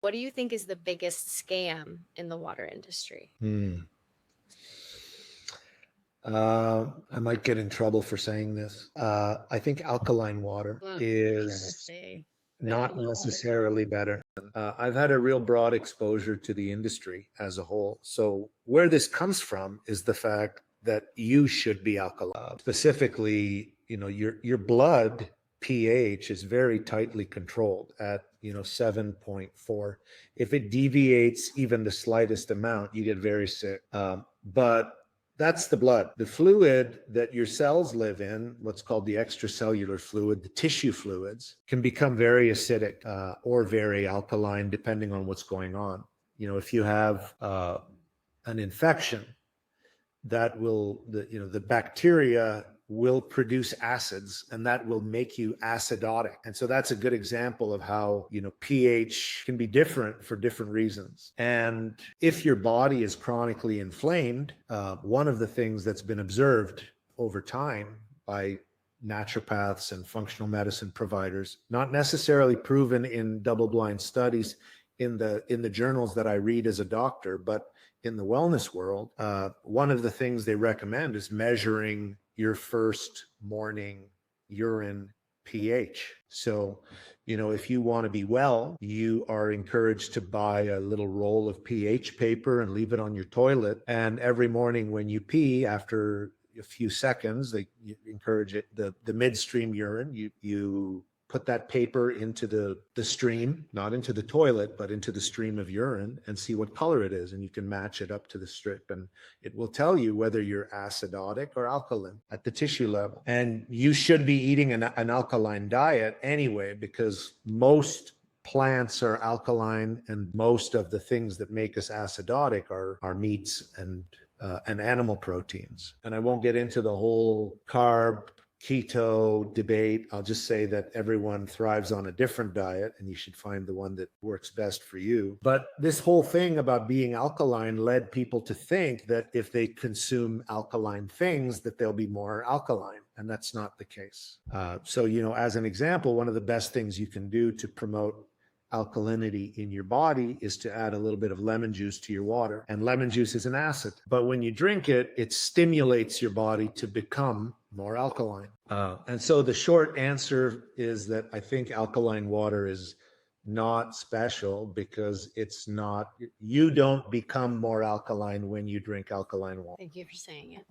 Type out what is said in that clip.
What do you think is the biggest scam in the water industry? I might get in trouble for saying this. I think alkaline water Well, sure, is say not necessarily better. I've had a real broad exposure to the industry as a whole. So where this comes from is the fact that you should be alkaline. Specifically, your blood pH is very tightly controlled at 7.4. If it deviates even the slightest amount, you get very sick. But that's the blood. The fluid that your cells live in, what's called the extracellular fluid, the tissue fluids, can become very acidic or very alkaline, depending on what's going on. If you have an infection, the bacteria will produce acids, and that will make you acidotic. And so that's a good example of how pH can be different for different reasons. And if your body is chronically inflamed, one of the things that's been observed over time by naturopaths and functional medicine providers, not necessarily proven in double-blind studies in the journals that I read as a doctor, but in the wellness world, one of the things they recommend is measuring your first morning urine pH. So, if you want to be well, you are encouraged to buy a little roll of pH paper and leave it on your toilet. And every morning when you pee, after a few seconds, they encourage it, the midstream urine, you put that paper into the stream, not into the toilet, but into the stream of urine, and see what color it is. And you can match it up to the strip, and it will tell you whether you're acidotic or alkaline at the tissue level. And you should be eating an alkaline diet anyway, because most plants are alkaline, and most of the things that make us acidotic are meats and animal proteins. And I won't get into the whole carb keto debate. I'll just say that everyone thrives on a different diet, and you should find the one that works best for you. But this whole thing about being alkaline led people to think that if they consume alkaline things, that they'll be more alkaline. And that's not the case. So, as an example, one of the best things you can do to promote alkalinity in your body is to add a little bit of lemon juice to your water. And lemon juice is an acid, but when you drink it, it stimulates your body to become more alkaline. And so the short answer is that I think alkaline water is not special, because you don't become more alkaline when you drink alkaline water. Thank you for saying it.